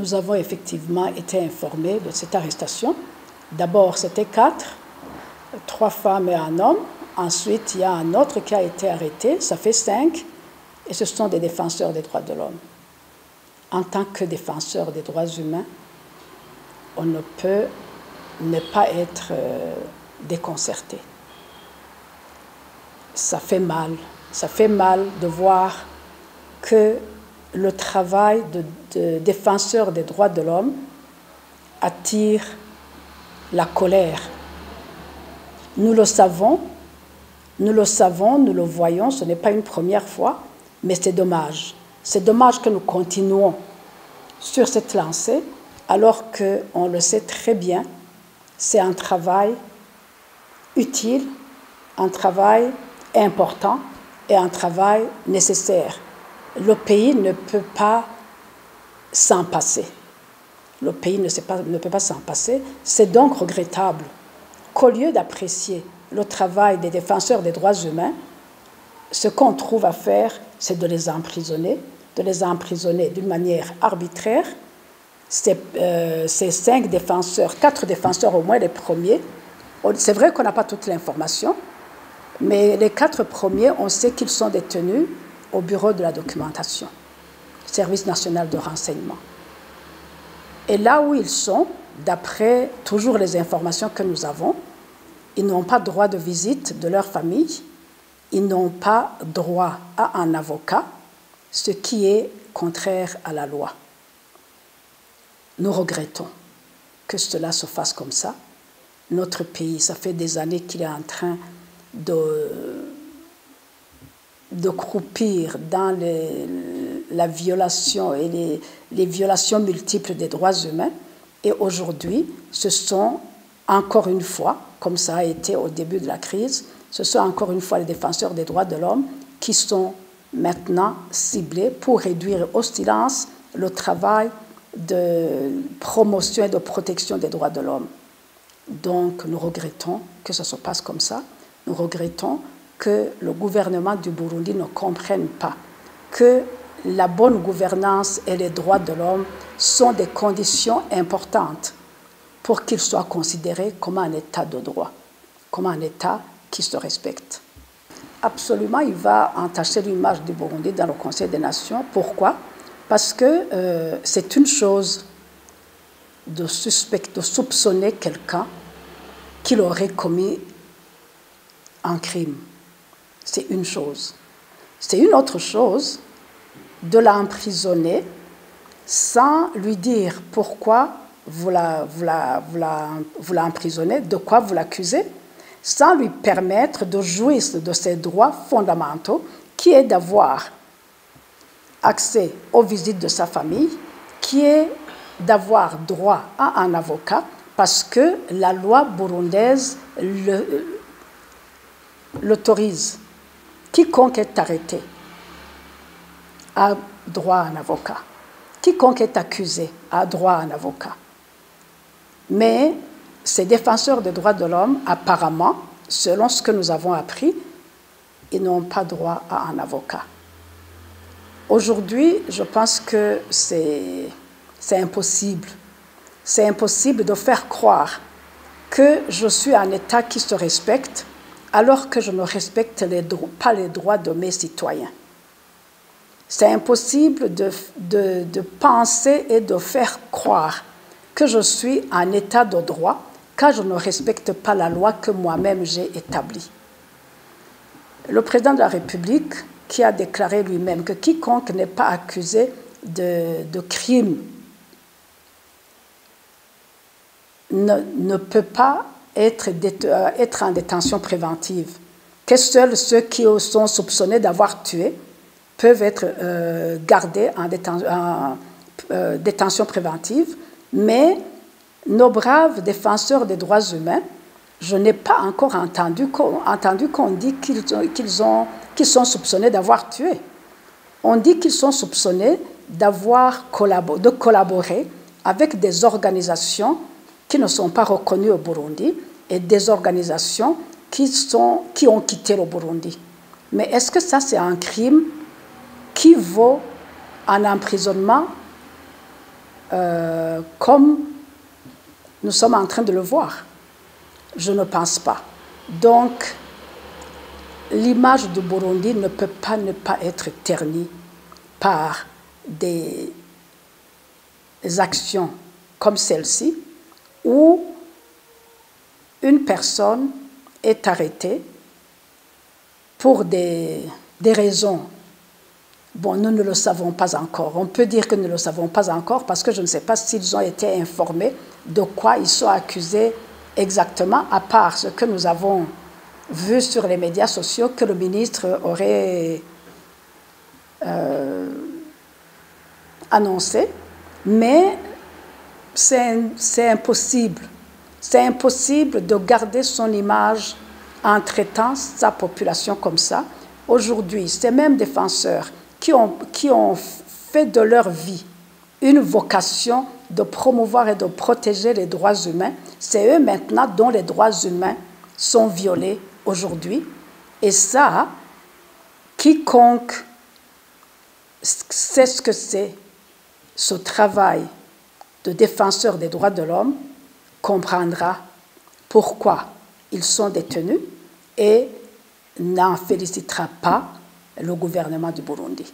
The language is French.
nous avons effectivement été informés de cette arrestation. D'abord, c'était 4, 3 femmes et un homme. Ensuite, il y a un autre qui a été arrêté, ça fait 5, et ce sont des défenseurs des droits de l'homme. En tant que défenseur des droits humains, on ne peut ne pas être déconcerté. Ça fait mal de voir que le travail de défenseur des droits de l'homme attire la colère. Nous le savons, nous le voyons, ce n'est pas une première fois, mais c'est dommage. C'est dommage que nous continuons sur cette lancée, alors qu'on le sait très bien, c'est un travail utile, un travail important et un travail nécessaire. Le pays ne peut pas s'en passer. Le pays ne peut pas s'en passer. C'est donc regrettable qu'au lieu d'apprécier le travail des défenseurs des droits humains, ce qu'on trouve à faire, c'est de les emprisonner d'une manière arbitraire. Ces 5 défenseurs, 4 défenseurs au moins les premiers, c'est vrai qu'on n'a pas toute l'information, mais les 4 premiers, on sait qu'ils sont détenus au bureau de la documentation, Service national de renseignement. Et là où ils sont, d'après toujours les informations que nous avons, ils n'ont pas droit de visite de leur famille, ils n'ont pas droit à un avocat, ce qui est contraire à la loi. Nous regrettons que cela se fasse comme ça. Notre pays, ça fait des années qu'il est en train de croupir dans la violation et les violations multiples des droits humains. Et aujourd'hui, ce sont encore une fois, comme ça a été au début de la crise, ce sont encore une fois les défenseurs des droits de l'homme qui sont maintenant ciblés pour réduire au silence le travail de promotion et de protection des droits de l'homme. Donc nous regrettons que ça se passe comme ça. Nous regrettons que le gouvernement du Burundi ne comprenne pas que la bonne gouvernance et les droits de l'homme sont des conditions importantes pour qu'ils soient considérés comme un État de droit, comme un État qui se respecte. Absolument, il va entacher l'image du Burundi dans le Conseil des Nations. Pourquoi? Parce que c'est une chose de soupçonner quelqu'un qu'il aurait commis un crime. C'est une chose. C'est une autre chose de l'emprisonner sans lui dire pourquoi vous l'emprisonnez, de quoi vous l'accusez, sans lui permettre de jouir de ses droits fondamentaux, qui est d'avoir accès aux visites de sa famille, qui est d'avoir droit à un avocat, parce que la loi burundaise l'autorise. Quiconque est arrêté a droit à un avocat. Quiconque est accusé a droit à un avocat. Mais ces défenseurs des droits de l'homme, apparemment, selon ce que nous avons appris, ils n'ont pas droit à un avocat. Aujourd'hui, je pense que c'est impossible. C'est impossible de faire croire que je suis un État qui se respecte alors que je ne respecte pas les droits de mes citoyens. C'est impossible de penser et de faire croire que je suis un État de droit quand je ne respecte pas la loi que moi-même j'ai établie. Le président de la République, qui a déclaré lui-même que quiconque n'est pas accusé de crime ne peut pas être en détention préventive, que seuls ceux qui sont soupçonnés d'avoir tué peuvent être gardés en détention préventive, mais nos braves défenseurs des droits humains, je n'ai pas encore entendu qu'on dit qu'ils sont soupçonnés d'avoir tué. On dit qu'ils sont soupçonnés de collaborer avec des organisations qui ne sont pas reconnues au Burundi et des organisations qui ont quitté le Burundi. Mais est-ce que ça, c'est un crime qui vaut un emprisonnement comme nous sommes en train de le voir. Je ne pense pas. Donc, l'image du Burundi ne peut pas ne pas être ternie par des actions comme celle-ci, où une personne est arrêtée pour des raisons. Bon, nous ne le savons pas encore. On peut dire que nous ne le savons pas encore parce que je ne sais pas s'ils ont été informés de quoi ils sont accusés exactement, à part ce que nous avons vu sur les médias sociaux que le ministre aurait annoncé. Mais c'est impossible. C'est impossible de garder son image en traitant sa population comme ça. Aujourd'hui, ces mêmes défenseurs qui ont fait de leur vie une vocation de promouvoir et de protéger les droits humains, c'est eux maintenant dont les droits humains sont violés aujourd'hui. Et ça, quiconque sait ce que c'est, ce travail de défenseur des droits de l'homme, comprendra pourquoi ils sont détenus et n'en félicitera pas le gouvernement du Burundi.